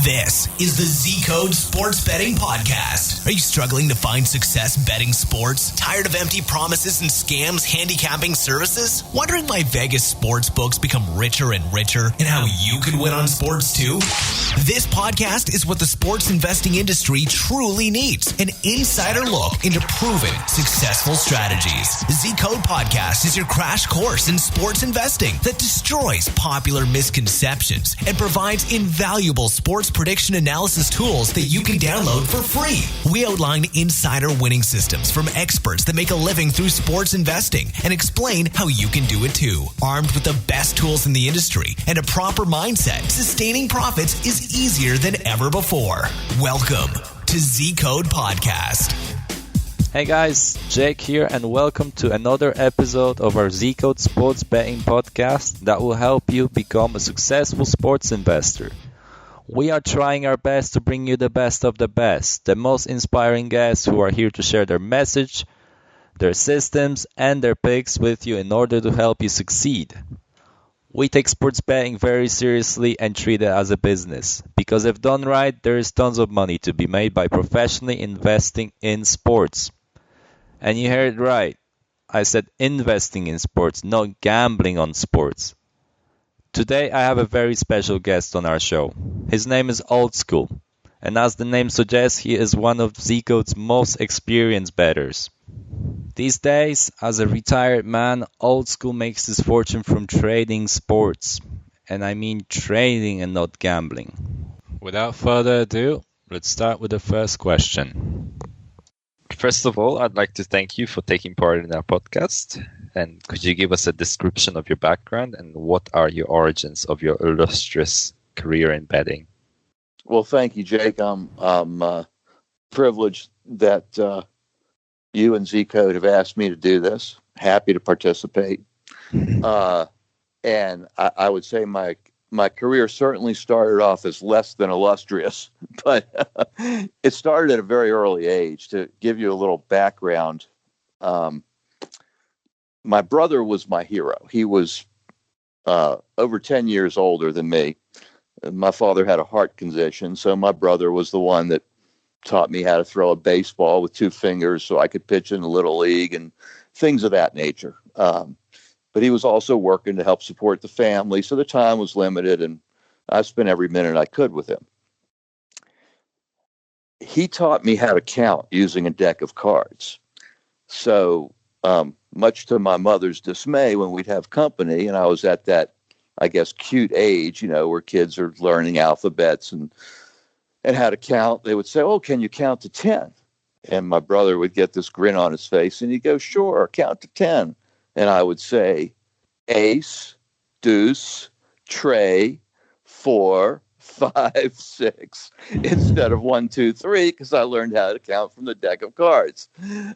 This is the Zcode Sports Betting Podcast. Are you struggling to find success betting sports? Tired of empty promises and scams handicapping services? Wondering why Vegas sports books become richer and richer and how you can win on sports too? This podcast is what the sports investing industry truly needs. An insider look into proven, successful strategies. Zcode Podcast is your crash course in sports investing that destroys popular misconceptions and provides invaluable sports prediction analysis tools that you can download for free. We outline insider winning systems from experts that make a living through sports investing and explain how you can do it too. Armed with the best tools in the industry and a proper mindset, sustaining profits is easier than ever before. Welcome to Zcode Podcast. Hey guys, Jake here and welcome to another episode of our Zcode Sports Betting Podcast that will help you become a successful sports investor. We are trying our best to bring you the best of the best, the most inspiring guests who are here to share their message, their systems, and their picks with you in order to help you succeed. We take sports betting very seriously and treat it as a business, because if done right, there is tons of money to be made by professionally investing in sports. And you heard it right. I said investing in sports, not gambling on sports. Today I have a very special guest on our show. His name is Oldschool, and as the name suggests, he is one of Zcode's most experienced bettors. These days, as a retired man, Oldschool makes his fortune from trading sports. And I mean trading and not gambling. Without further ado, let's start with the first question. First of all, I'd like to thank you for taking part in our podcast. And could you give us a description of your background and what are your origins of your illustrious career in betting? Well, thank you, Jake. I'm privileged that you and Zcode have asked me to do this. Happy to participate. And I would say my career certainly started off as less than illustrious, but it started at a very early age. To give you a little background, my brother was my hero. He was over 10 years older than me. My father had a heart condition, so my brother was the one that taught me how to throw a baseball with two fingers so I could pitch in the Little League and things of that nature. But he was also working to help support the family, so the time was limited, and I spent every minute I could with him. He taught me how to count using a deck of cards. So much to my mother's dismay, when we'd have company, and I was at that, I guess, cute age, where kids are learning alphabets and how to count, they would say, "Oh, can you count to 10? And my brother would get this grin on his face, and he'd go, "Sure, count to 10. And I would say, ace, deuce, tray, 4, 5, 6, instead of 1, 2, 3, because I learned how to count from the deck of cards.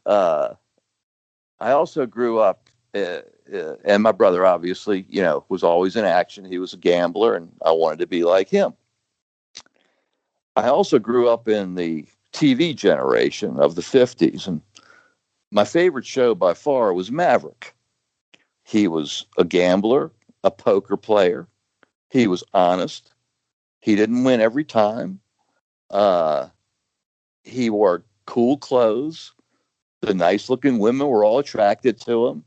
I also grew up, and my brother obviously, was always in action. He was a gambler, and I wanted to be like him. I also grew up in the TV generation of the 50s, and my favorite show by far was Maverick. He was a gambler, a poker player. He was honest. He didn't win every time. He wore cool clothes. The nice-looking women were all attracted to him.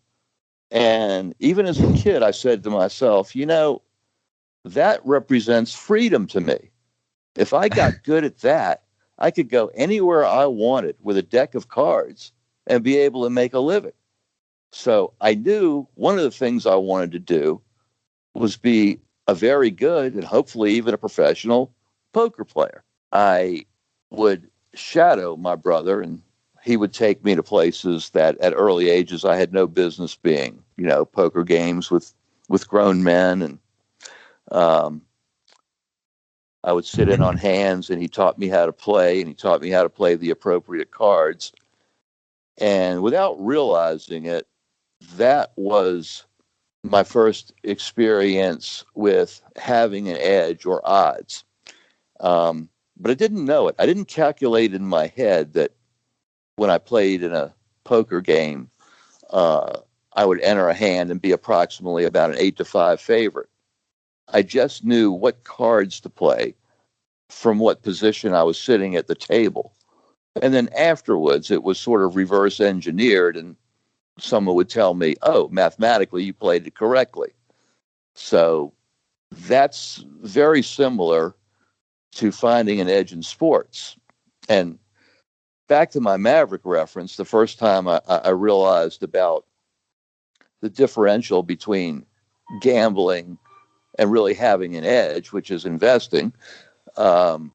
And even as a kid, I said to myself, that represents freedom to me. If I got good at that, I could go anywhere I wanted with a deck of cards and be able to make a living. So I knew one of the things I wanted to do was be a very good and hopefully even a professional poker player. I would shadow my brother, and he would take me to places that at early ages I had no business being, poker games with grown men. And I would sit in on hands, and he taught me how to play, and he taught me how to play the appropriate cards. And without realizing it, that was my first experience with having an edge or odds. But I didn't know it. I didn't calculate in my head that when I played in a poker game, I would enter a hand and be approximately about an 8-5 favorite. I just knew what cards to play from what position I was sitting at the table. And then afterwards, it was sort of reverse engineered, and someone would tell me, oh, mathematically, you played it correctly. So that's very similar to finding an edge in sports. And back to my Maverick reference, the first time I realized about the differential between gambling and really having an edge, which is investing, on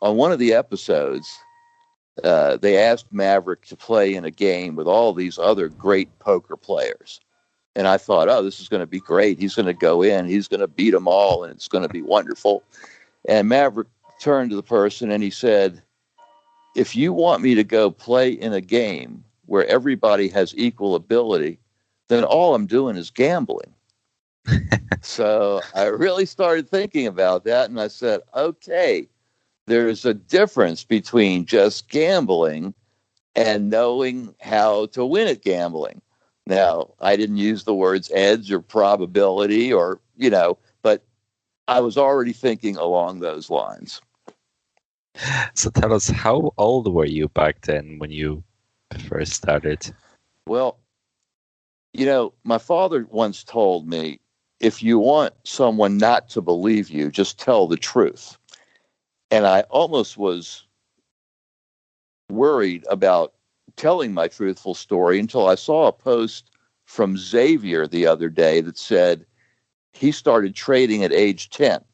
one of the episodes, they asked Maverick to play in a game with all these other great poker players. And I thought, oh, this is going to be great. He's going to go in, he's going to beat them all, and it's going to be wonderful. And Maverick turned to the person and he said, if you want me to go play in a game where everybody has equal ability, then all I'm doing is gambling. So I really started thinking about that, and I said, okay, there's a difference between just gambling and knowing how to win at gambling. Now, I didn't use the words edge or probability or, but I was already thinking along those lines. So tell us, how old were you back then when you first started? Well, my father once told me, if you want someone not to believe you, just tell the truth. And I almost was worried about telling my truthful story until I saw a post from Xavier the other day that said he started trading at age 10.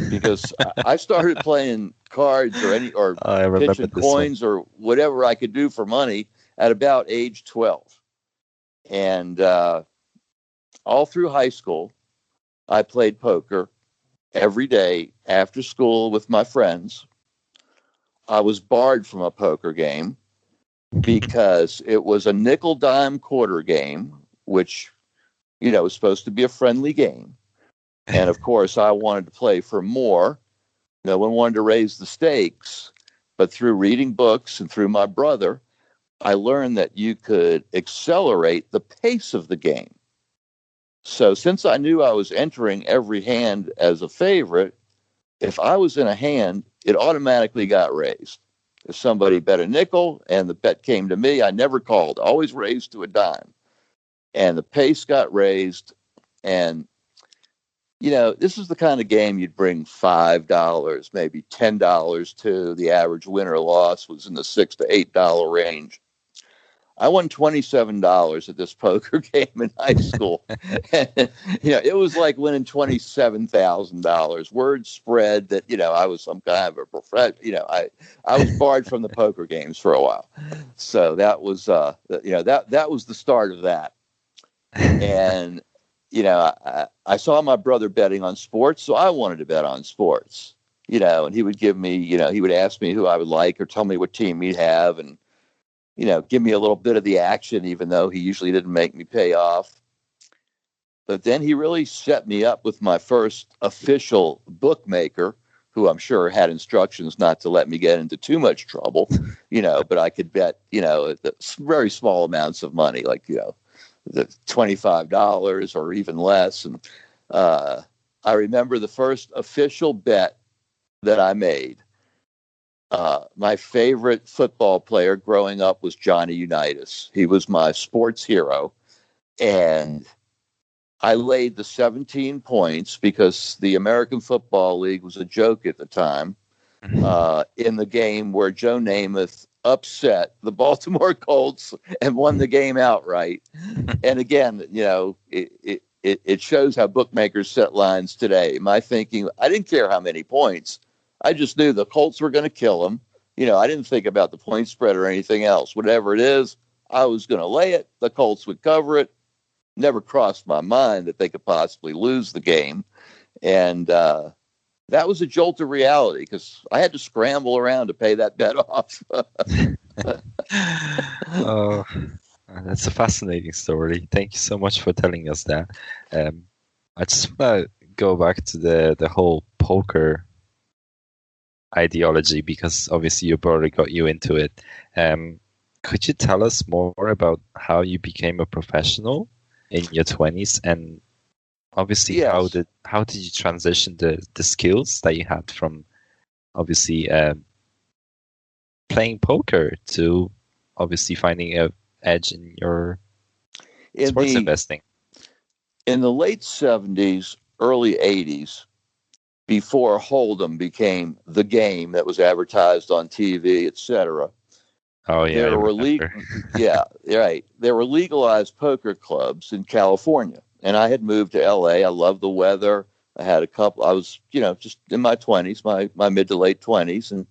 Because I started playing cards or pitching coins or whatever I could do for money at about age 12. And all through high school, I played poker every day after school with my friends. I was barred from a poker game because it was a nickel dime quarter game, which, was supposed to be a friendly game. And of course, I wanted to play for more. No one wanted to raise the stakes. But through reading books and through my brother, I learned that you could accelerate the pace of the game. So since I knew I was entering every hand as a favorite, if I was in a hand, it automatically got raised. If somebody bet a nickel and the bet came to me, I never called, always raised to a dime. And the pace got raised. And, this is the kind of game you'd bring $5, maybe $10 to. The average win or loss was in the $6 to $8 range. I won $27 at this poker game in high school. And, it was like winning $27,000. Word spread that, I was some kind of a professional. I was barred from the poker games for a while. So that was, that was the start of that. And, I saw my brother betting on sports, so I wanted to bet on sports, and he would give me, he would ask me who I would like or tell me what team he'd have and, give me a little bit of the action, even though he usually didn't make me pay off. But then he really set me up with my first official bookmaker, who I'm sure had instructions not to let me get into too much trouble, but I could bet, very small amounts of money, like, the $25 or even less. And I remember the first official bet that I made. My favorite football player growing up was Johnny Unitas. He was my sports hero. And I laid the 17 points because the American Football League was a joke at the time, in the game where Joe Namath upset the Baltimore Colts and won the game outright. And again, it shows how bookmakers set lines today. My thinking, I didn't care how many points. I just knew the Colts were going to kill them. I didn't think about the point spread or anything else. Whatever it is, I was going to lay it. The Colts would cover it. Never crossed my mind that they could possibly lose the game. And that was a jolt of reality because I had to scramble around to pay that bet off. Oh, that's a fascinating story. Thank you so much for telling us that. I just want to go back to the whole poker ideology because obviously your brother got you into it. Could you tell us more about how you became a professional in your 20s and Obviously, Yes. how did you transition the skills that you had from obviously playing poker to obviously finding a edge in your sports investing? In the late 70s, early 80s, before Hold'em became the game that was advertised on TV, etc., Oh yeah, there were there were legalized poker clubs in California, and I had moved to LA. I loved the weather. I had a couple. I was, just in my 20s, my mid to late 20s, and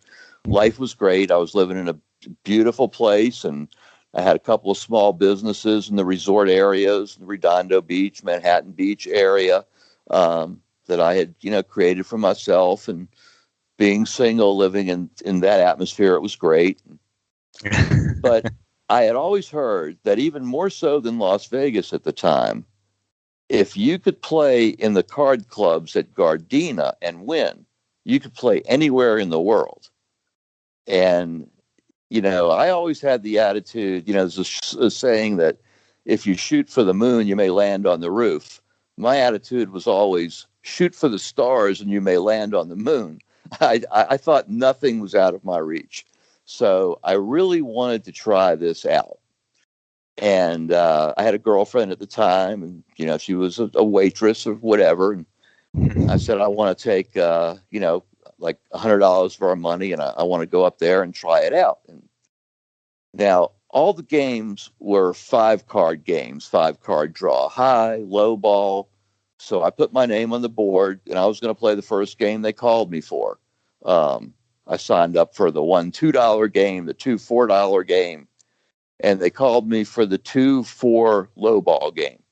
life was great. I was living in a beautiful place, and I had a couple of small businesses in the resort areas, the Redondo Beach, Manhattan Beach area, that I had, created for myself. And being single, living in that atmosphere, it was great. But I had always heard that even more so than Las Vegas at the time, if you could play in the card clubs at Gardena and win, you could play anywhere in the world. And, I always had the attitude, there's a saying that if you shoot for the moon, you may land on the roof. My attitude was always shoot for the stars and you may land on the moon. I thought nothing was out of my reach. So I really wanted to try this out. And I had a girlfriend at the time, and, she was a waitress or whatever. And I said, I want to take, like $100 for our money, and I want to go up there and try it out. And now all the games were 5-card games, 5-card draw, high, low ball. So I put my name on the board, and I was going to play the first game they called me for. I signed up for the one $2 game, the two $4 game, and they called me for the 2-4 low ball game.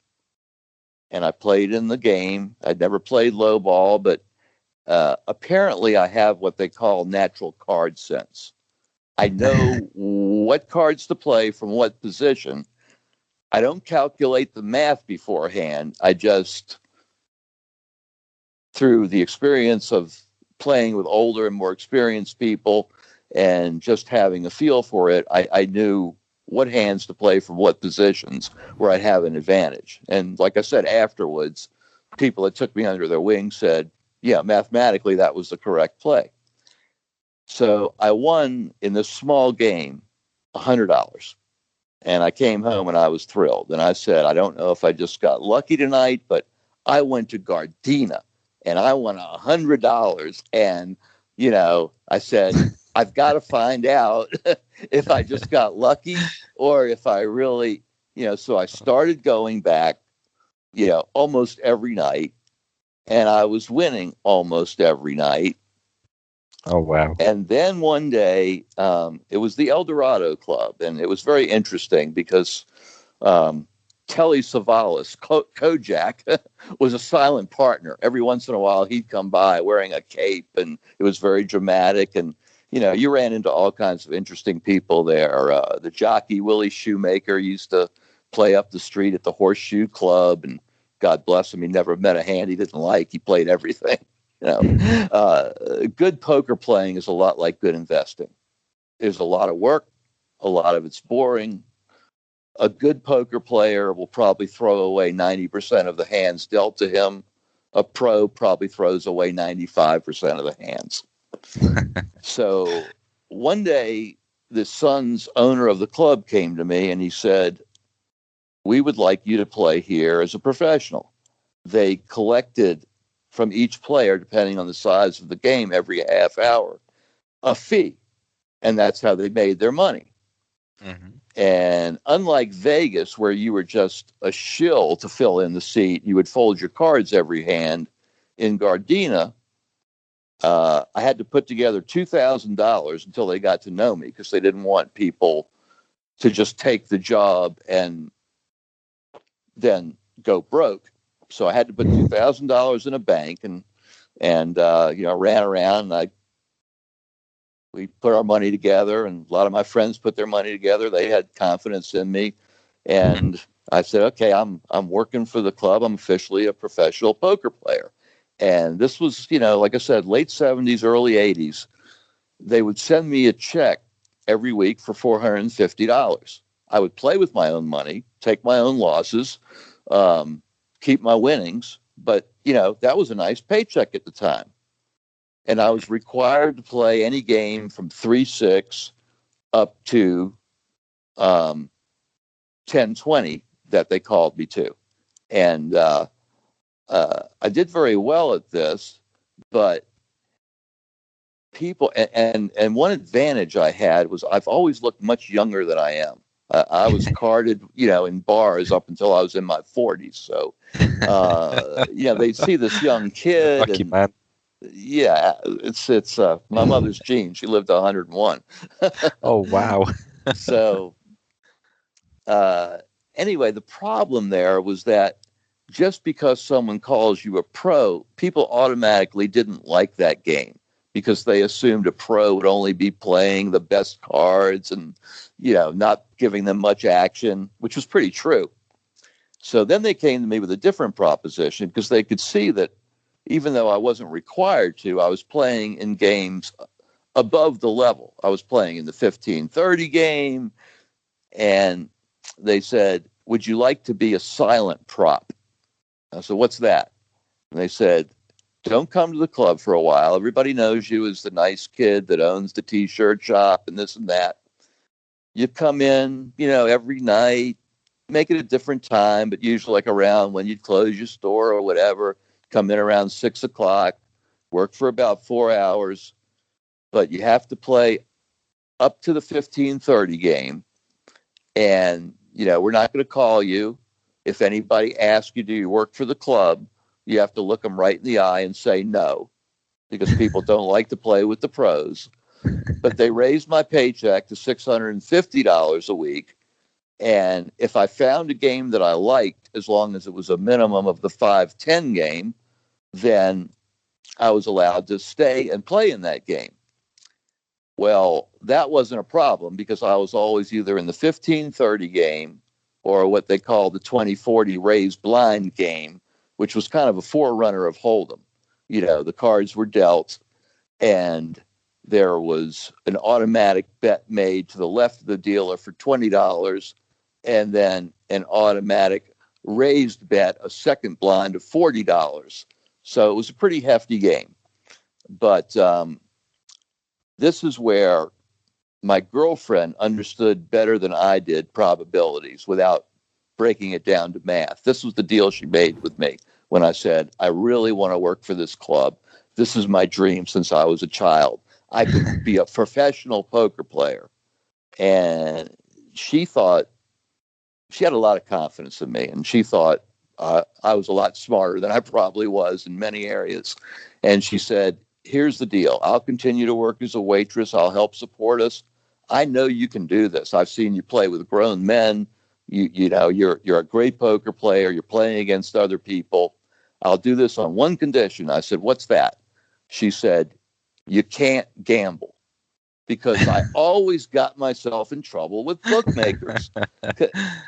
And I played in the game. I'd never played low ball, but apparently I have what they call natural card sense. I know what cards to play from what position. I don't calculate the math beforehand. I just, through the experience of playing with older and more experienced people and just having a feel for it, I knew what hands to play from what positions where I'd have an advantage. And like I said, afterwards, people that took me under their wing said, yeah, mathematically, that was the correct play. So I won in this small game $100. And I came home and I was thrilled. And I said, I don't know if I just got lucky tonight, but I went to Gardena and I won $100. And, I said, I've got to find out if I just got lucky or if I really, so I started going back, almost every night. And I was winning almost every night. Oh, wow. And then one day, it was the El Dorado Club. And it was very interesting because Telly Savalas, Kojak, was a silent partner. Every once in a while, he'd come by wearing a cape, and it was very dramatic. And, you ran into all kinds of interesting people there. The jockey, Willie Shoemaker, used to play up the street at the Horseshoe Club, and God bless him, he never met a hand he didn't like. He played everything. Good poker playing is a lot like good investing. There's a lot of work. A lot of it's boring. A good poker player will probably throw away 90% of the hands dealt to him. A pro probably throws away 95% of the hands. So one day, the son's owner of the club came to me and he said, we would like you to play here as a professional. They collected from each player, depending on the size of the game, every half hour, a fee. And that's how they made their money. Mm-hmm. And unlike Vegas, where you were just a shill to fill in the seat, you would fold your cards every hand. In Gardena, I had to put together $2,000 until they got to know me, because they didn't want people to just take the job and then go broke. So I had to put $2,000 in a bank and ran around and we put our money together, and a lot of my friends put their money together. They had confidence in me. And I said, okay, I'm working for the club. I'm officially a professional poker player. And this was, like I said, late 70s, early 80s. They would send me a check every week for $450. I would play with my own money, take my own losses, keep my winnings, But, that was a nice paycheck at the time. And I was required to play any game from 3-6 up to 10-20 that they called me to. And I did very well at this, but people, and one advantage I had was I've always looked much younger than I am. I was carded, in bars up until I was in my 40s. So, they see this young kid. Lucky man. Yeah, it's my mother's gene. She lived 101. Oh, wow. So, anyway, the problem there was that just because someone calls you a pro, people automatically didn't like that game because they assumed a pro would only be playing the best cards and, not giving them much action, which was pretty true. So then they came to me with a different proposition because they could see that even though I wasn't required to, I was playing in games above the level. I was playing in the 15-30 game, and they said, "Would you like to be a silent prop?" I said, "What's that?" And they said, "Don't come to the club for a while. Everybody knows you as the nice kid that owns the T-shirt shop and this and that. You come in, every night, make it a different time, but usually like around when you'd close your store or whatever. Come in around 6 o'clock, work for about 4 hours, but you have to play up to the 15-30 game. And, we're not going to call you. If anybody asks you, do you work for the club? You have to look them right in the eye and say no, because people don't like to play with the pros." But they raised my paycheck to $650 a week. And if I found a game that I liked, as long as it was a minimum of the 5-10 game, then I was allowed to stay and play in that game. Well, that wasn't a problem because I was always either in the 15-30 game or what they call the 20-40 raised blind game, which was kind of a forerunner of Hold'em. The cards were dealt and there was an automatic bet made to the left of the dealer for $20 and then an automatic raised bet, a second blind of $40. So it was a pretty hefty game. But this is where my girlfriend understood better than I did probabilities without breaking it down to math. This was the deal she made with me when I said, "I really want to work for this club. This is my dream since I was a child. I could be a professional poker player." And she thought, she had a lot of confidence in me, and she thought I was a lot smarter than I probably was in many areas. And she said, "Here's the deal. I'll continue to work as a waitress. I'll help support us. I know you can do this. I've seen you play with grown men. You're a great poker player. You're playing against other people. I'll do this on one condition." I said, "What's that?" She said, "You can't gamble." Because I always got myself in trouble with bookmakers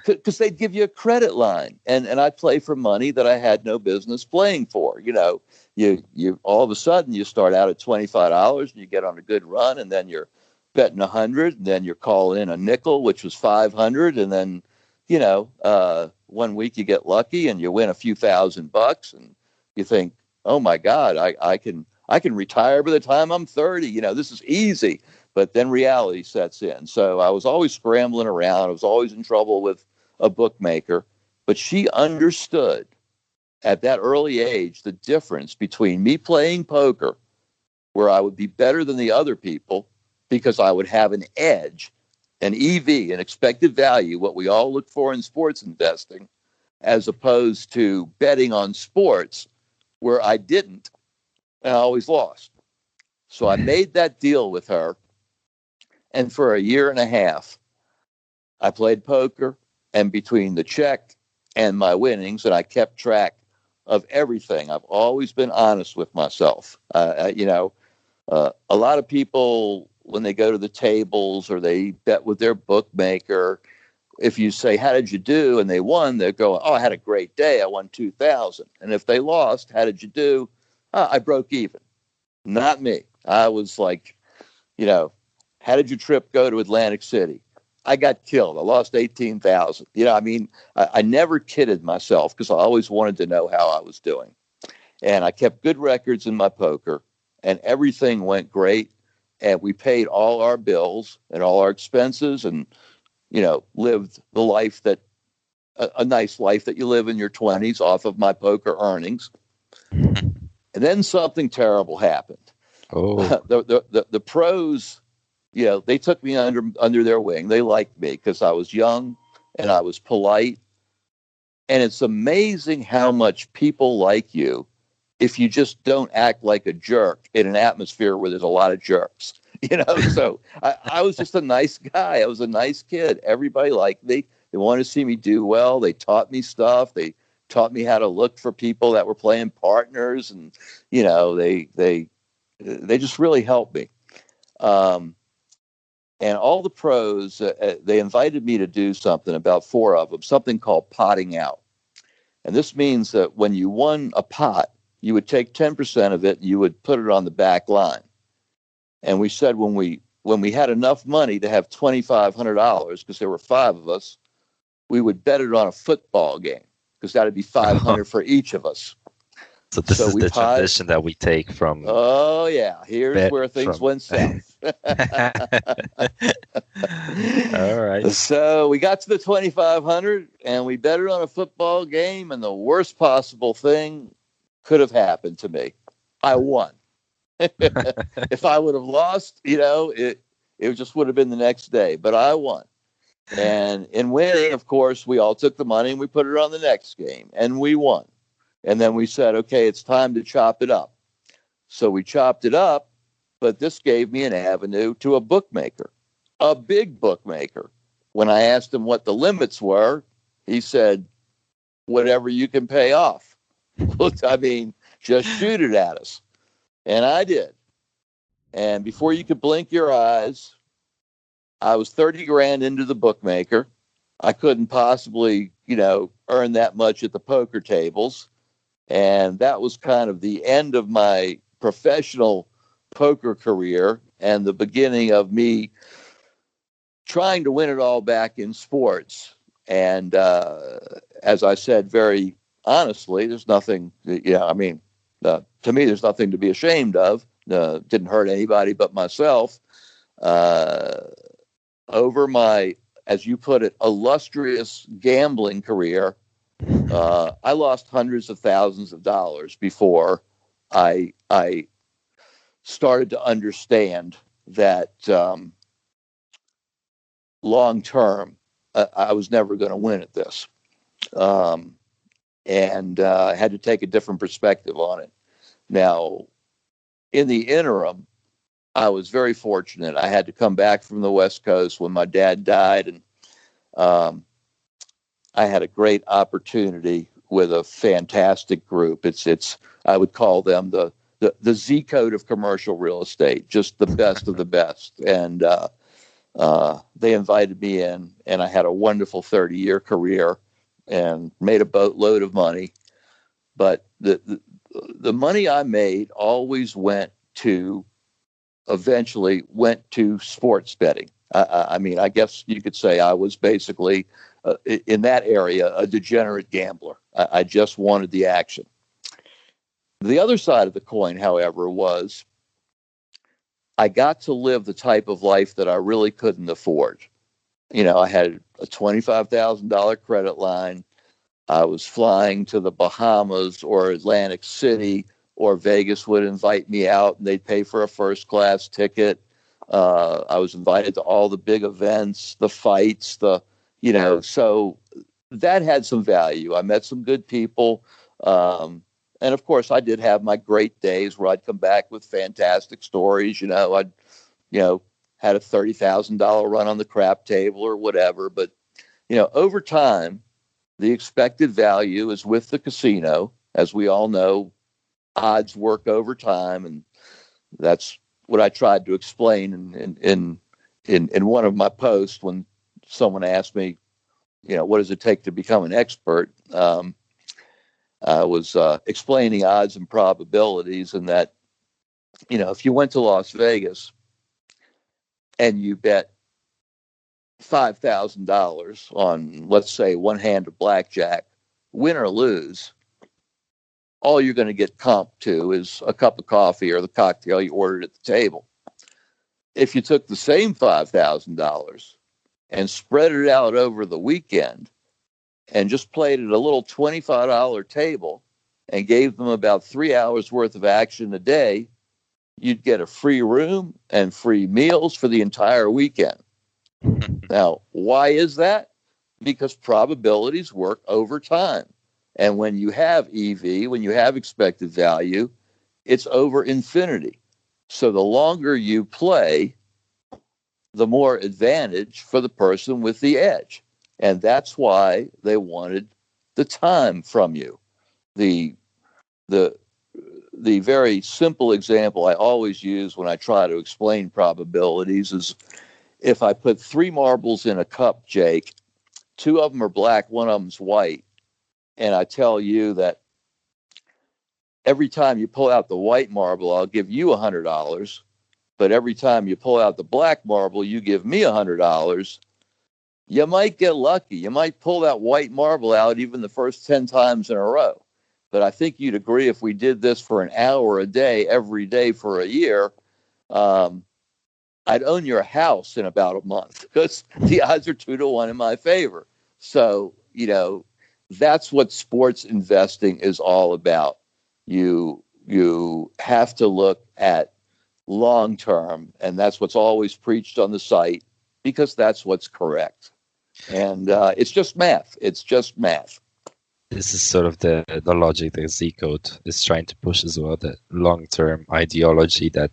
because they'd give you a credit line and I'd play for money that I had no business playing for. You all of a sudden you start out at $25 and you get on a good run and then you're betting 100 and then you call in a nickel, which was 500. And then, 1 week you get lucky and you win a few $1,000 and you think, "Oh my God, I can retire by the time I'm 30. This is easy." But then reality sets in. So I was always scrambling around. I was always in trouble with a bookmaker. But she understood at that early age the difference between me playing poker, where I would be better than the other people because I would have an edge, an EV, an expected value, what we all look for in sports investing, as opposed to betting on sports where I didn't and I always lost. So I made that deal with her. And for a year and a half, I played poker, and between the check and my winnings, and I kept track of everything. I've always been honest with myself. A lot of people, when they go to the tables or they bet with their bookmaker, if you say, "How did you do?" and they won, they're going, "Oh, I had a great day. I won 2,000. And if they lost, "How did you do?" "I broke even." Not me. I was like, "How did your trip go to Atlantic City?" "I got killed. I lost 18,000. I never kidded myself because I always wanted to know how I was doing. And I kept good records in my poker, and everything went great. And we paid all our bills and all our expenses, and lived the life that a nice life that you live in your 20s off of my poker earnings. And then something terrible happened. Oh, The pros, they took me under their wing. They liked me because I was young and I was polite. And it's amazing how much people like you if you just don't act like a jerk in an atmosphere where there's a lot of jerks. So I was just a nice guy. I was a nice kid. Everybody liked me. They wanted to see me do well. They taught me stuff. They taught me how to look for people that were playing partners, and they just really helped me. And all the pros, they invited me to do something, about 4 of them, something called potting out. And this means that when you won a pot, you would take 10% of it and you would put it on the back line. And we said when we had enough money to have $2,500, because there were 5 of us, we would bet it on a football game, because that would be $500 for each of us. so this is the transition that we take from. Oh yeah, here's where things went south. All right. So we got to the 2,500 and we bet it on a football game, and the worst possible thing could have happened to me. I won. If I would have lost, it just would have been the next day. But I won. And in winning, of course, we all took the money and we put it on the next game, and we won. And then we said, okay, it's time to chop it up. So we chopped it up, but this gave me an avenue to a bookmaker, a big bookmaker. When I asked him what the limits were, he said, whatever you can pay off. Just shoot it at us. And I did. And before you could blink your eyes, I was 30 grand into the bookmaker. I couldn't possibly, earn that much at the poker tables. And that was kind of the end of my professional poker career and the beginning of me trying to win it all back in sports. And as I said, very honestly, there's nothing, to me, there's nothing to be ashamed of. Didn't hurt anybody but myself. Over my, as you put it, illustrious gambling career, I lost hundreds of thousands of dollars before I started to understand that long term, I was never going to win at this. And I had to take a different perspective on it. Now, in the interim, I was very fortunate. I had to come back from the West Coast when my dad died, and I had a great opportunity with a fantastic group. It's I would call them the Zcode of commercial real estate, just the best of the best. And they invited me in, and I had a wonderful 30-year career and made a boatload of money. But the money I made always eventually went to sports betting. I guess you could say I was basically, in that area, a degenerate gambler. I just wanted the action. The other side of the coin, however, was I got to live the type of life that I really couldn't afford. I had a $25,000 credit line. I was flying to the Bahamas or Atlantic City, or Vegas would invite me out and they'd pay for a first class ticket. I was invited to all the big events, the fights, so that had some value. I met some good people. And of course I did have my great days where I'd come back with fantastic stories. I'd, had a $30,000 run on the crap table or whatever. But, over time, the expected value is with the casino. As we all know, odds work over time. And that's what I tried to explain in one of my posts when someone asked me, what does it take to become an expert? I was explaining odds and probabilities, and that, if you went to Las Vegas and you bet $5,000 on, let's say, one hand of blackjack, win or lose, all you're going to get comped to is a cup of coffee or the cocktail you ordered at the table. If you took the same $5,000 and spread it out over the weekend and just played at a little $25 table and gave them about 3 hours worth of action a day, you'd get a free room and free meals for the entire weekend. Now, why is that? Because probabilities work over time. And when you have EV, when you have expected value, it's over infinity. So the longer you play, the more advantage for the person with the edge. And that's why they wanted the time from you. The very simple example I always use when I try to explain probabilities is if I put 3 marbles in a cup, Jake, 2 of them are black, 1 of them's white, and I tell you that every time you pull out the white marble, I'll give you $100, but every time you pull out the black marble, you give me $100, you might get lucky. You might pull that white marble out even the first 10 times in a row. But I think you'd agree if we did this for an hour a day, every day for a year, I'd own your house in about a month because the odds are 2-1 in my favor. So, that's what sports investing is all about. You have to look at long term, and that's what's always preached on the site because that's what's correct. And it's just math. It's just math. This is sort of the logic that Zcode is trying to push as well, the long-term ideology that,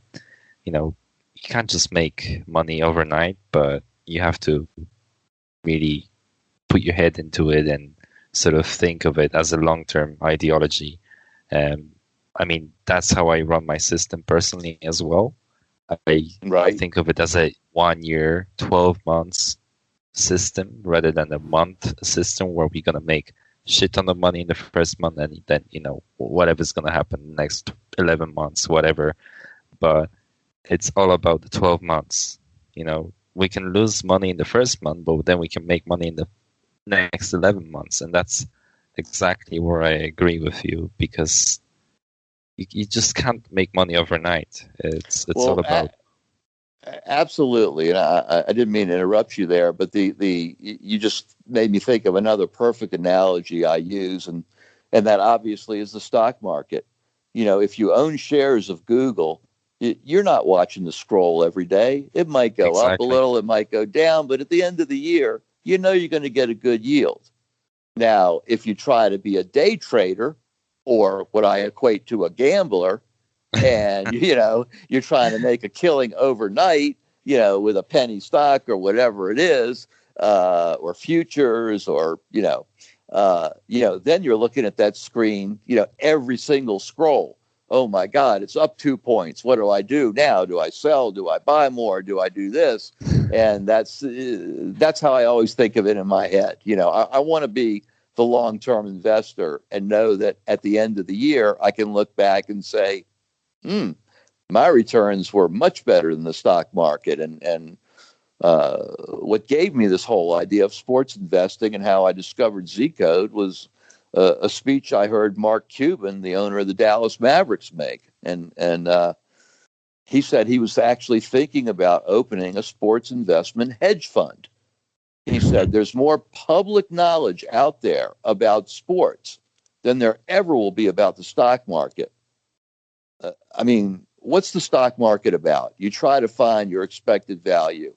you can't just make money overnight, but you have to really put your head into it and sort of think of it as a long-term ideology. That's how I run my system personally as well. I think of it as a 1 year, 12 months system rather than a month system where we're going to make shit ton of money in the first month and then, whatever's going to happen next 11 months, whatever. But it's all about the 12 months. We can lose money in the first month, but then we can make money in the next 11 months. And that's exactly where I agree with you because you just can't make money overnight. It's all about... Absolutely. And I didn't mean to interrupt you there, but you just made me think of another perfect analogy I use. And that obviously is the stock market. If you own shares of Google, you're not watching the scroll every day. It might go up a little, it might go down, but at the end of the year, you're going to get a good yield. Now, if you try to be a day trader or what I equate to a gambler, and, you're trying to make a killing overnight, with a penny stock or whatever it is, or futures or, then you're looking at that screen, every single scroll. Oh my God, it's up 2 points. What do I do now? Do I sell? Do I buy more? Do I do this? And that's how I always think of it in my head. I want to be the long-term investor and know that at the end of the year, I can look back and say, my returns were much better than the stock market. And what gave me this whole idea of sports investing and how I discovered Zcode was a speech I heard Mark Cuban, the owner of the Dallas Mavericks, make. And he said he was actually thinking about opening a sports investment hedge fund. He said there's more public knowledge out there about sports than there ever will be about the stock market. What's the stock market about? You try to find your expected value.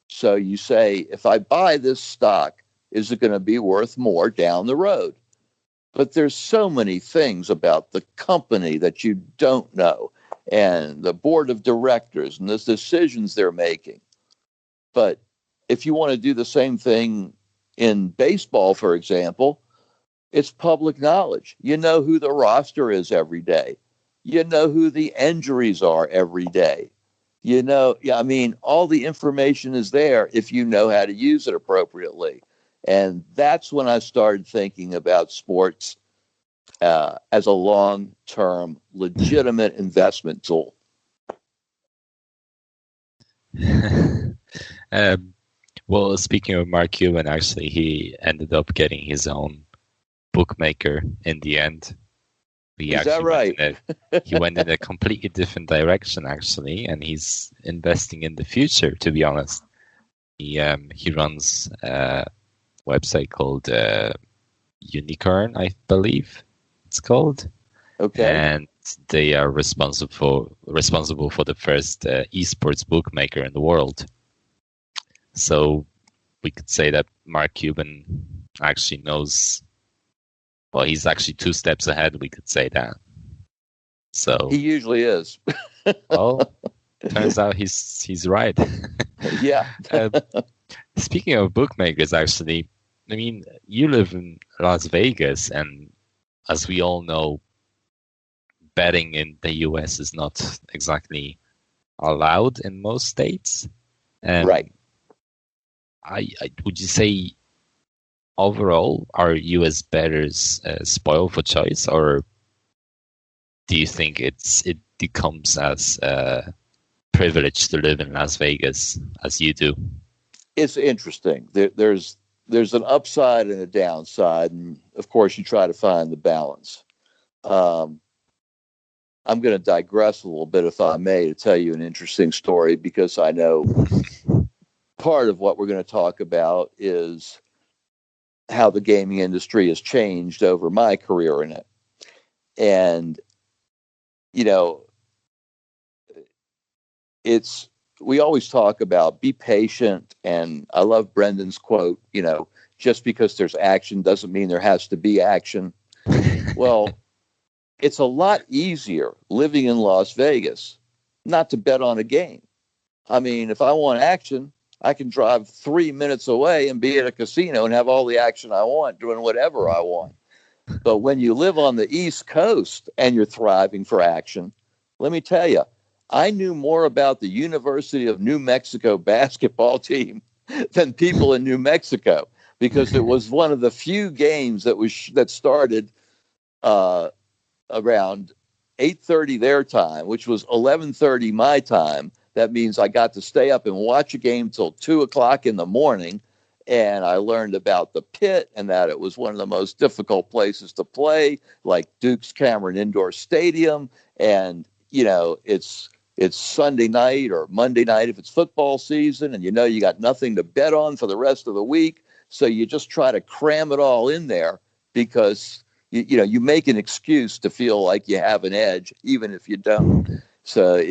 So you say, if I buy this stock, is it going to be worth more down the road? But there's so many things about the company that you don't know, and the board of directors and the decisions they're making. But if you want to do the same thing in baseball, for example, it's public knowledge. You know who the roster is every day. You know who the injuries are every day. All the information is there if you know how to use it appropriately. And that's when I started thinking about sports as a long-term, legitimate investment tool. Well, speaking of Mark Cuban, actually, he ended up getting his own bookmaker in the end. Is that right? He went in a completely different direction, actually, and he's investing in the future, to be honest. He runs a website called Unicorn, I believe it's called. Okay. And they are responsible for the first esports bookmaker in the world. So we could say that Mark Cuban actually knows. Well, he's actually 2 steps ahead. We could say that. So he usually is. Well, turns out he's right. Yeah. Speaking of bookmakers, actually, I mean, you live in Las Vegas, and as we all know, betting in the U.S. is not exactly allowed in most states. Right. I would you say overall are U.S. bettors spoiled for choice, or do you think it becomes as a privilege to live in Las Vegas as you do? It's interesting. There's an upside and a downside, and of course, you try to find the balance. I'm going to digress a little bit, if I may, to tell you an interesting story, because I know part of what we're going to talk about is how the gaming industry has changed over my career in it. And, you know, we always talk about be patient. And I love Brendan's quote, just because there's action doesn't mean there has to be action. Well, it's a lot easier living in Las Vegas not to bet on a game. I mean, if I want action, I can drive 3 minutes away and be at a casino and have all the action I want, doing whatever I want. But when you live on the East Coast and you're thriving for action, let me tell you, I knew more about the University of New Mexico basketball team than people in New Mexico, because it was one of the few games that started around 8:30 their time, which was 11:30 my time. That means I got to stay up and watch a game till 2:00 in the morning. And I learned about the pit and that it was one of the most difficult places to play, like Duke's Cameron Indoor Stadium. And, it's Sunday night or Monday night if it's football season, and you got nothing to bet on for the rest of the week. So you just try to cram it all in there because, you make an excuse to feel like you have an edge, even if you don't. So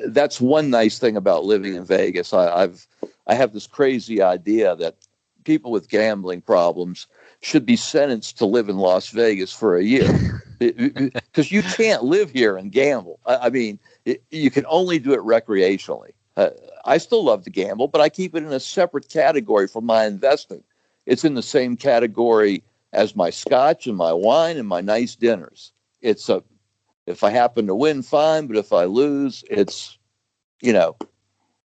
that's one nice thing about living in Vegas. I have this crazy idea that people with gambling problems should be sentenced to live in Las Vegas for a year, because you can't live here and gamble. I mean, you can only do it recreationally. I still love to gamble, but I keep it in a separate category from my investing. It's in the same category as my scotch and my wine and my nice dinners. If I happen to win, fine, but if I lose, it's in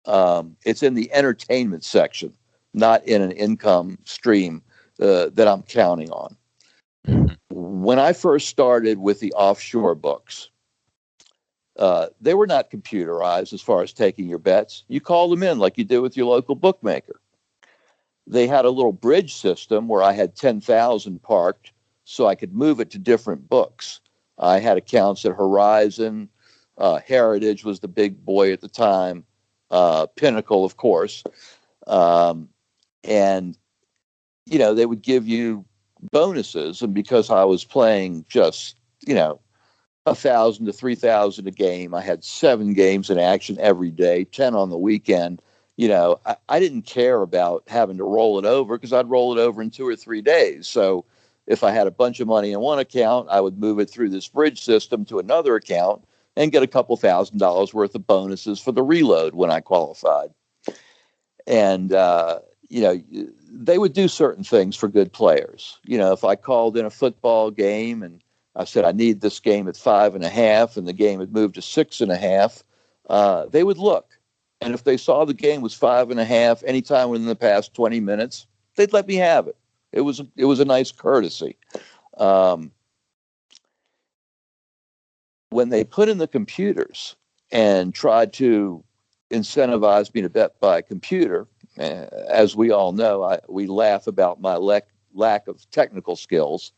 the entertainment section, not in an income stream that I'm counting on. When I first started with the offshore books, they were not computerized as far as taking your bets. You call them in like you do with your local bookmaker. They had a little bridge system where I had 10,000 parked so I could move it to different books. I had accounts at Horizon. Heritage was the big boy at the time. Pinnacle, of course. And, they would give you bonuses. And because I was playing just, 1,000 to 3,000 a game, I had 7 games in action every day, 10 on the weekend. I didn't care about having to roll it over because I'd roll it over in 2 or 3 days. So if I had a bunch of money in one account, I would move it through this bridge system to another account and get a couple $1,000s worth of bonuses for the reload when I qualified. And, they would do certain things for good players. If I called in a football game and I said, I need this game at 5.5, and the game had moved to 6.5, they would look. And if they saw the game was 5.5 anytime within the past 20 minutes, they'd let me have it. It was a nice courtesy. When they put in the computers and tried to incentivize me to bet by a computer, as we all know, we laugh about my lack of technical skills.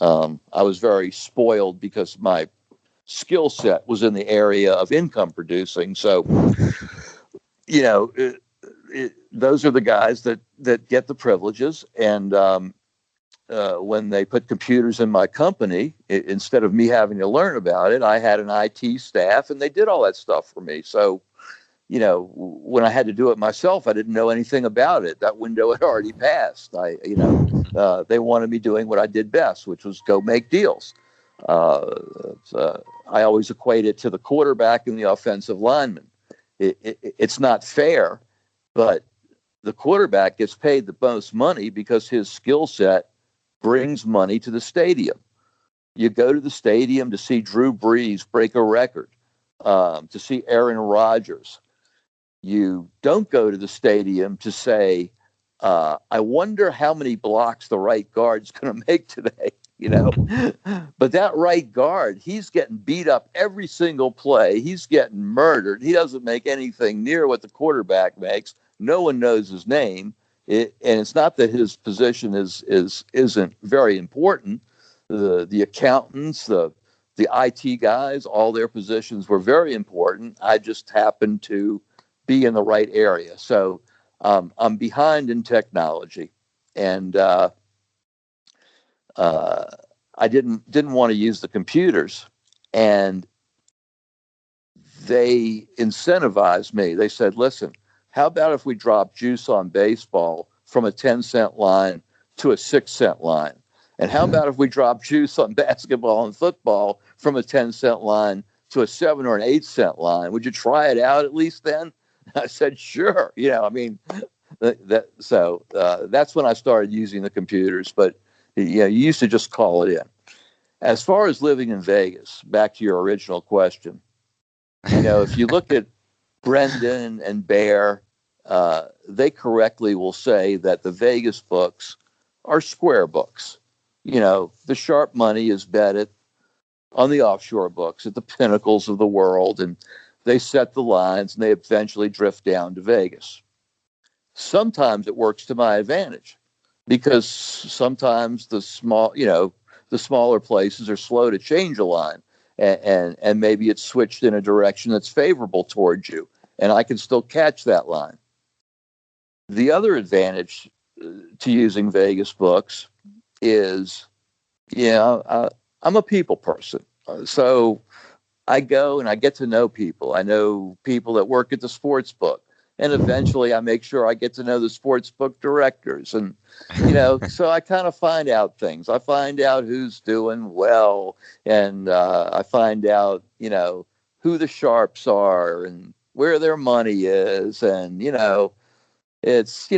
I was very spoiled because my skill set was in the area of income producing. So, those are the guys that get the privileges. And when they put computers in my company, instead of me having to learn about it, I had an IT staff and they did all that stuff for me. So, when I had to do it myself, I didn't know anything about it. That window had already passed. They wanted me doing what I did best, which was go make deals. I always equate it to the quarterback and the offensive lineman. It's not fair, but the quarterback gets paid the most money because his skill set brings money to the stadium. You go to the stadium to see Drew Brees break a record, to see Aaron Rodgers. You don't go to the stadium to say, I wonder how many blocks the right guard's going to make today, But that right guard, he's getting beat up every single play. He's getting murdered. He doesn't make anything near what the quarterback makes. No one knows his name. And it's not that his position isn't very important. The accountants, the IT guys, all their positions were very important. I just happened to be in the right area. So I'm behind in technology, and I didn't want to use the computers, and they incentivized me. They said, listen, how about if we drop juice on baseball from a 10-cent line to a 6-cent line? And how about if we drop juice on basketball and football from a 10-cent line to a 7 or an 8-cent line? Would you try it out at least then? I said, sure. That's when I started using the computers. But you used to just call it in. As far as living in Vegas, back to your original question, if you look at Brendan and Bear, they correctly will say that the Vegas books are square books. The sharp money is betted on the offshore books at the pinnacles of the world, and they set the lines and they eventually drift down to Vegas. Sometimes it works to my advantage because sometimes the smaller places are slow to change a line, and maybe it's switched in a direction that's favorable towards you, and I can still catch that line. The other advantage to using Vegas books is, I'm a people person. So I go and I get to know people. I know people that work at the sports book. And eventually I make sure I get to know the sports book directors. And, so I kind of find out things. I find out who's doing well. And I find out, who the sharps are and where their money is. And, it's,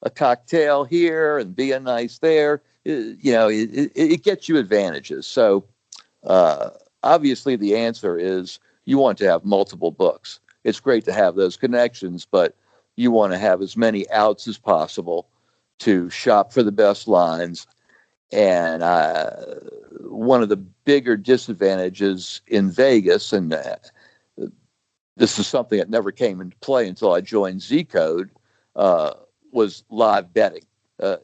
a cocktail here and being nice there. It gets you advantages. So obviously the answer is you want to have multiple books. It's great to have those connections, but you want to have as many outs as possible to shop for the best lines. And one of the bigger disadvantages in Vegas, and this is something that never came into play until I joined Zcode, was live betting.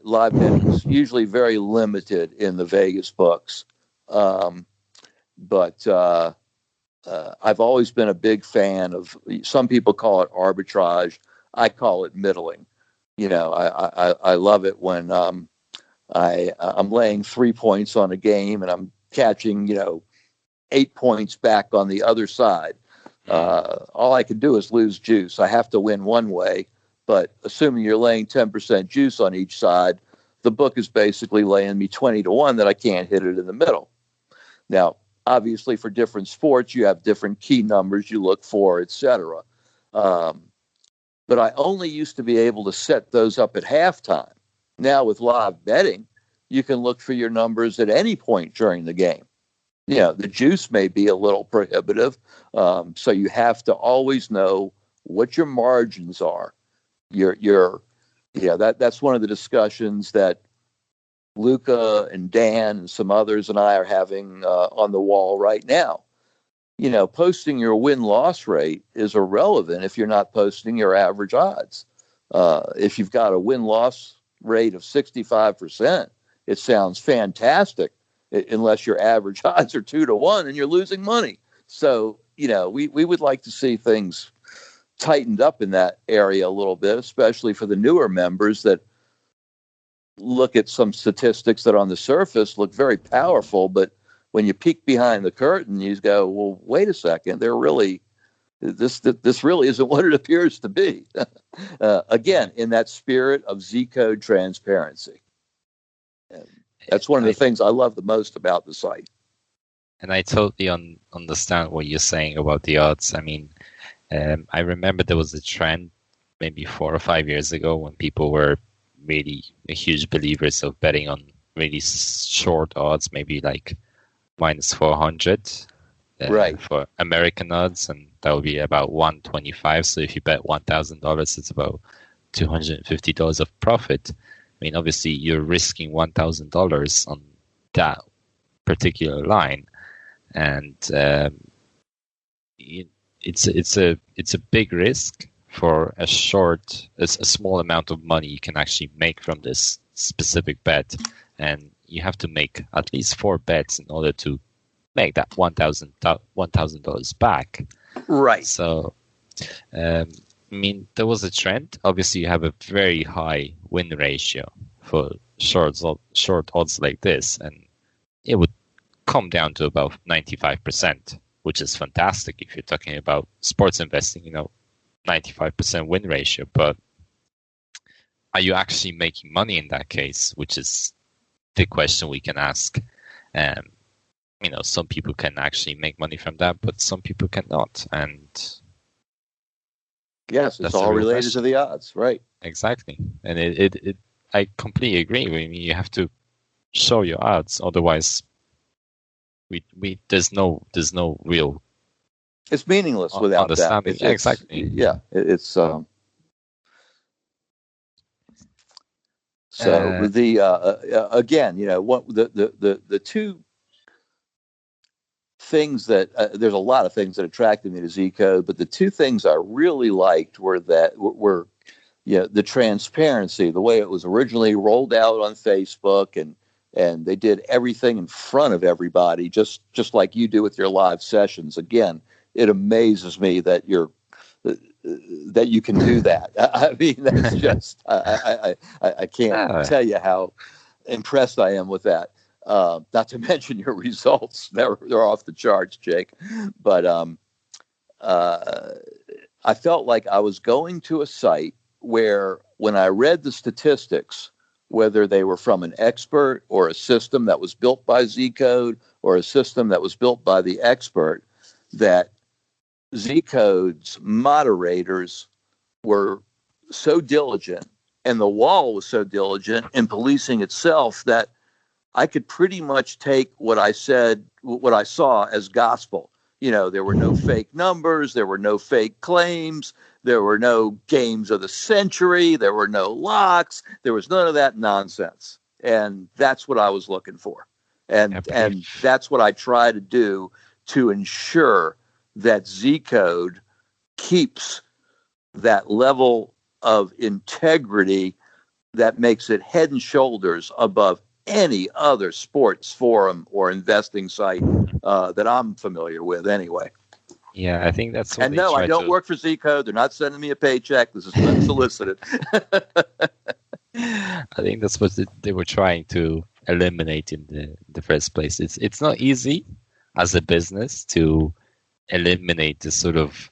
Live betting is usually very limited in the Vegas books. But I've always been a big fan of, some people call it arbitrage. I call it middling. I love it when I'm laying 3 points on a game and I'm catching, 8 points back on the other side. All I can do is lose juice. I have to win one way, but assuming you're laying 10% juice on each side, the book is basically laying me 20-1 that I can't hit it in the middle. Now, obviously, for different sports, you have different key numbers you look for, etc. But I only used to be able to set those up at halftime. Now, with live betting, you can look for your numbers at any point during the game. The juice may be a little prohibitive, so you have to always know what your margins are. That's one of the discussions that Luca and Dan and some others and I are having on the wall right now. Posting your win-loss rate is irrelevant if you're not posting your average odds. If you've got a win-loss rate of 65%, it sounds fantastic. unless your average odds are 2-1 and you're losing money. So, we would like to see things tightened up in that area a little bit, especially for the newer members that look at some statistics that on the surface look very powerful, but when you peek behind the curtain, you go, well, wait a second, this really isn't what it appears to be. Again, in that spirit of Zcode transparency. And that's one of the things I love the most about the site. And I totally understand what you're saying about the odds. I mean, I remember there was a trend maybe 4 or 5 years ago when people were really huge believers of betting on really short odds, maybe like minus 400 for American odds, and that would be about 125. So if you bet $1,000, it's about $250 of profit. I mean, obviously you're risking $1,000 on that particular line, and it's a big risk for a small amount of money you can actually make from this specific bet, and you have to make at least 4 bets in order to make that $1,000 back. Right. So, I mean, there was a trend. Obviously, you have a very high win ratio for short odds like this, and it would come down to about 95%, which is fantastic if you're talking about sports investing. 95% win ratio, but are you actually making money in that case? Which is the question we can ask. Some people can actually make money from that, but some people cannot. And yes, it's all related to the odds, right? Exactly, and I completely agree. I mean, you have to show your odds, otherwise, there's no real. It's meaningless without that. Exactly. Yeah, it's so again, what the two things that there's a lot of things that attracted me to Zcode, but the two things I really liked were the transparency, the way it was originally rolled out on Facebook, and they did everything in front of everybody, just like you do with your live sessions. Again, it amazes me that that you can do that. I mean, that's just I can't tell you how impressed I am with that. Not to mention your results; they're off the charts, Jake. But I felt like I was going to a site where, when I read the statistics, whether they were from an expert or a system that was built by Zcode or a system that was built by the expert, that Zcode's moderators were so diligent and the wall was so diligent in policing itself that I could pretty much take what I saw as gospel. There were no fake numbers, there were no fake claims, there were no games of the century, there were no locks, there was none of that nonsense. And that's what I was looking for. And that's what I try to do to ensure that Zcode keeps that level of integrity that makes it head and shoulders above any other sports forum or investing site that I'm familiar with anyway. Yeah, I think that's what and no, I don't work for Zcode. They're not sending me a paycheck. This is unsolicited. I think that's what they were trying to eliminate in the first place. It's not easy as a business to eliminate this sort of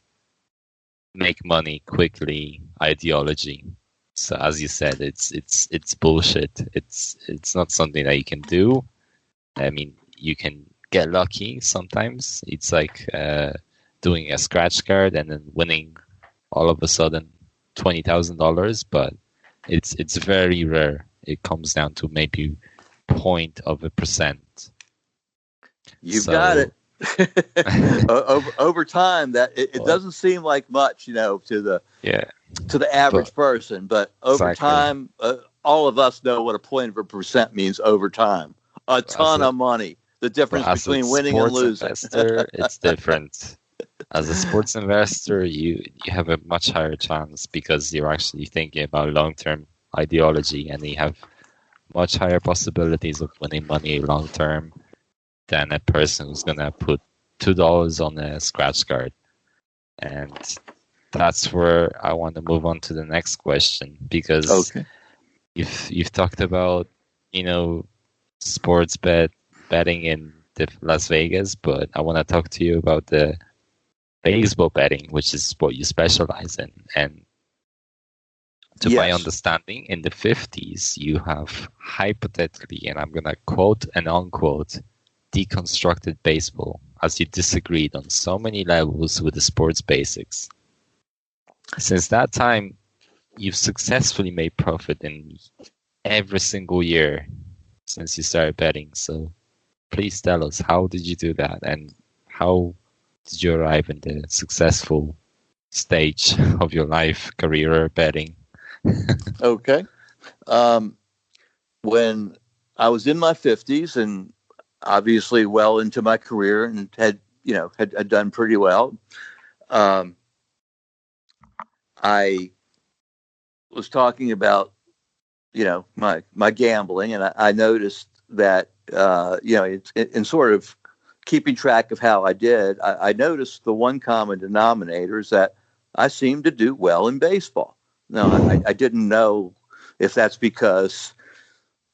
make money quickly ideology. So as you said, it's bullshit. It's not something that you can do. I mean, you can get lucky sometimes. It's like doing a scratch card and then winning all of a sudden $20,000, but it's very rare. It comes down to maybe 0.1%. You've got it. over time, that it doesn't seem like much, to the average person, but over time, all of us know what a 0.1% means over time. A ton of money. The difference between winning and losing. Investor, it's different. As a sports investor, you have a much higher chance because you're actually thinking about long-term ideology, and you have much higher possibilities of winning money long-term. than a person who's going to put $2 on a scratch card. And that's where I want to move on to the next question, because you've talked about, sports betting in Las Vegas, but I want to talk to you about the baseball betting, which is what you specialize in. And to my understanding, in the 50s, you have hypothetically, and I'm going to quote and unquote, deconstructed baseball, as you disagreed on so many levels with the sports basics. Since that time, you've successfully made profit in every single year since you started betting. So please tell us, how did you do that? And how did you arrive in the successful stage of your life, career betting? Okay. When I was in my 50s and obviously well into my career and had done pretty well, I was talking about, my gambling, and I noticed that, in sort of keeping track of how I did, I noticed the one common denominator is that I seemed to do well in baseball. Now, I didn't know if that's because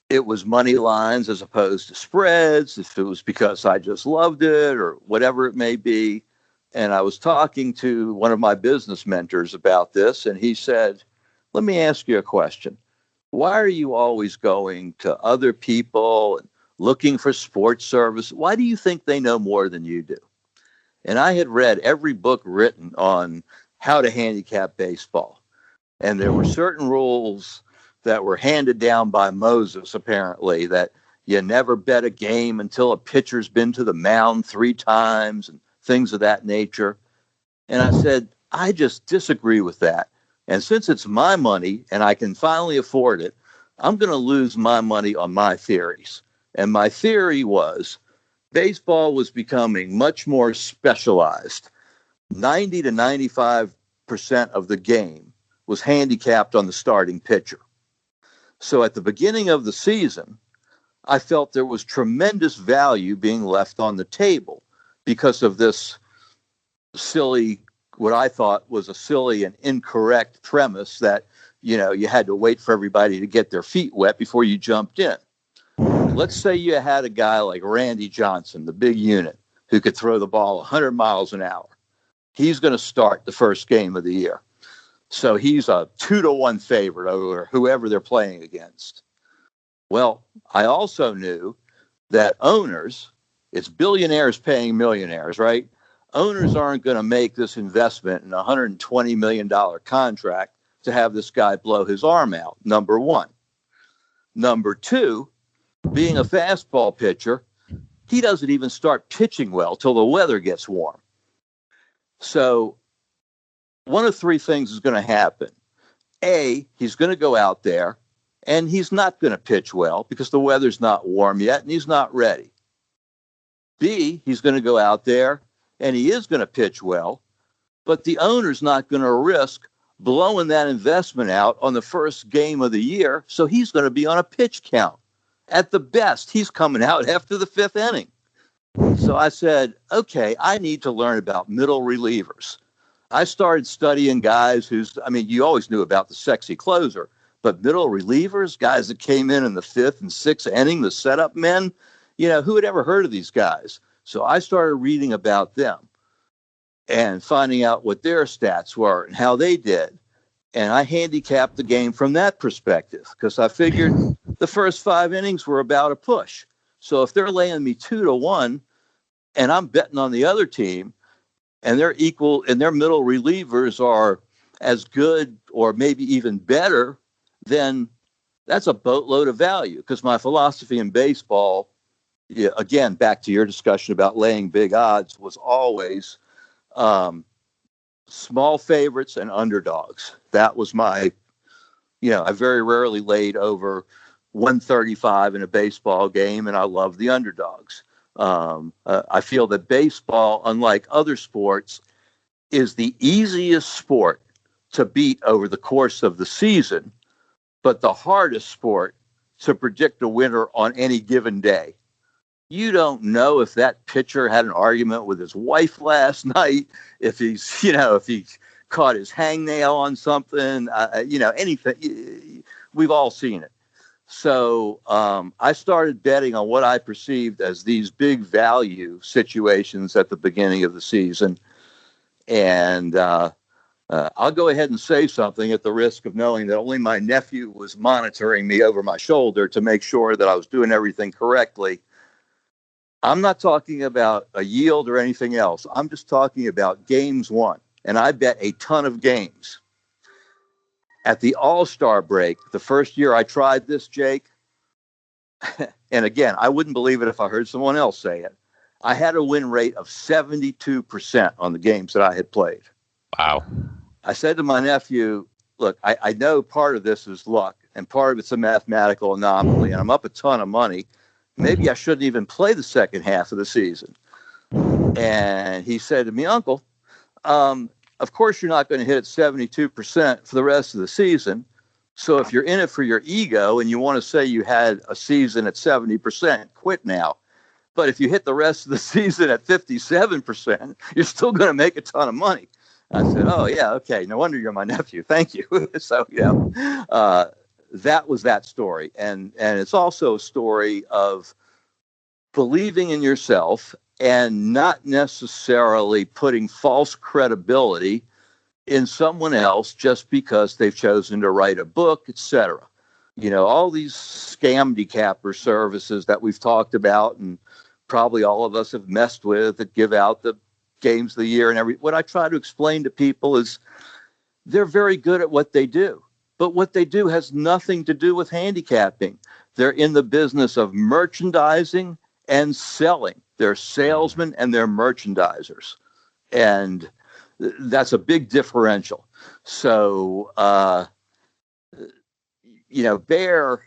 it was money lines as opposed to spreads, if it was because I just loved it or whatever it may be. And I was talking to one of my business mentors about this, and he said, let me ask you a question. Why are you always going to other people and looking for sports service? Why do you think they know more than you do? And I had read every book written on how to handicap baseball. And there were certain rules that were handed down by Moses, apparently, that you never bet a game until a pitcher's been to the mound 3 times and things of that nature. And I said, I just disagree with that. And since it's my money and I can finally afford it, I'm going to lose my money on my theories. And my theory was baseball was becoming much more specialized. 90 to 95% of the game was handicapped on the starting pitcher. So at the beginning of the season, I felt there was tremendous value being left on the table because of this silly, what I thought was a silly and incorrect premise that, you had to wait for everybody to get their feet wet before you jumped in. Let's say you had a guy like Randy Johnson, the big unit, who could throw the ball 100 miles an hour. He's going to start the first game of the year. So he's a 2-1 favorite over whoever they're playing against. Well, I also knew that owners, it's billionaires paying millionaires, right? Owners aren't going to make this investment in a $120 million contract to have this guy blow his arm out, number one. Number two, being a fastball pitcher, he doesn't even start pitching well till the weather gets warm. So one of 3 things is going to happen. A, he's going to go out there and he's not going to pitch well because the weather's not warm yet and he's not ready. B, he's going to go out there and he is going to pitch well, but the owner's not going to risk blowing that investment out on the first game of the year, so he's going to be on a pitch count. At the best, he's coming out after the 5th inning. So I said, okay, I need to learn about middle relievers. I started studying guys you always knew about the sexy closer, but middle relievers, guys that came in the 5th and 6th inning, the setup men, who had ever heard of these guys? So I started reading about them and finding out what their stats were and how they did. And I handicapped the game from that perspective because I figured the first 5 innings were about a push. So if they're laying me 2-1 and I'm betting on the other team and they're equal and their middle relievers are as good or maybe even better, then that's a boatload of value because my philosophy in baseball, again, back to your discussion about laying big odds, was always small favorites and underdogs. That was my, I very rarely laid over 135 in a baseball game, and I love the underdogs. I feel that baseball, unlike other sports, is the easiest sport to beat over the course of the season, but the hardest sport to predict a winner on any given day. You don't know if that pitcher had an argument with his wife last night, if if he caught his hangnail on something, anything. We've all seen it. So I started betting on what I perceived as these big value situations at the beginning of the season. And I'll go ahead and say something at the risk of knowing that only my nephew was monitoring me over my shoulder to make sure that I was doing everything correctly. I'm not talking about a yield or anything else. I'm just talking about games won. And I bet a ton of games. At the All-Star break, the first year I tried this, Jake, and again, I wouldn't believe it if I heard someone else say it, I had a win rate of 72% on the games that I had played. Wow. I said to my nephew, look, I know part of this is luck, and part of it's a mathematical anomaly, and I'm up a ton of money. Maybe I shouldn't even play the second half of the season. And he said to me, Uncle, of course you're not going to hit 72% for the rest of the season. So if you're in it for your ego and you want to say you had a season at 70%, quit now. But if you hit the rest of the season at 57%, you're still going to make a ton of money. I said, oh, yeah, okay. No wonder you're my nephew. Thank you. So, that was that story. And it's also a story of believing in yourself and not necessarily putting false credibility in someone else just because they've chosen to write a book, etc. All these scam decapper services that we've talked about and probably all of us have messed with that give out the games of the year and what I try to explain to people is they're very good at what they do. But what they do has nothing to do with handicapping. They're in the business of merchandising and selling. They're salesmen and they're merchandisers. And that's a big differential. So, Bear,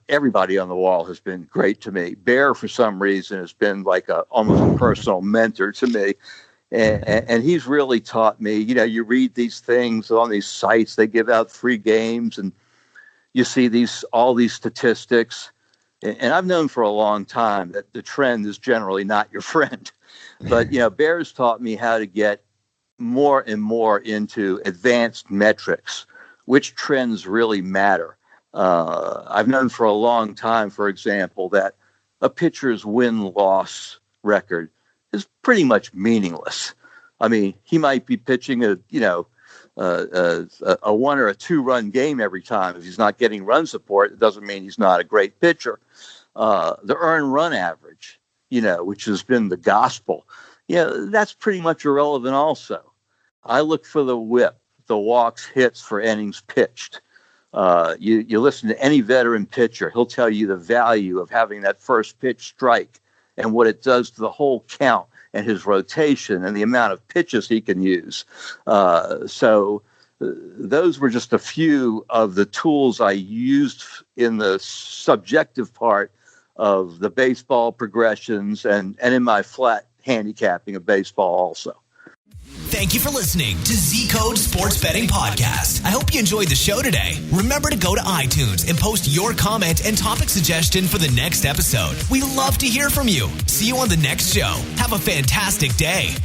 everybody on the wall has been great to me. Bear, for some reason, has been like almost a personal mentor to me. And he's really taught me, you read these things on these sites, they give out free games and you see all these statistics. And I've known for a long time that the trend is generally not your friend. But, Bear's taught me how to get more and more into advanced metrics, which trends really matter. I've known for a long time, for example, that a pitcher's win-loss record is pretty much meaningless. I mean, he might be pitching a 1 or a 2 run game every time. If he's not getting run support, it doesn't mean he's not a great pitcher. The earned run average, which has been the gospel, that's pretty much irrelevant also. I look for the whip, the walks, hits for innings pitched. You listen to any veteran pitcher, he'll tell you the value of having that first pitch strike and what it does to the whole count and his rotation and the amount of pitches he can use. So those were just a few of the tools I used in the subjective part of the baseball progressions and in my flat handicapping of baseball also. Thank you for listening to Zcode Sports Betting Podcast. I hope you enjoyed the show today. Remember to go to iTunes and post your comment and topic suggestion for the next episode. We love to hear from you. See you on the next show. Have a fantastic day.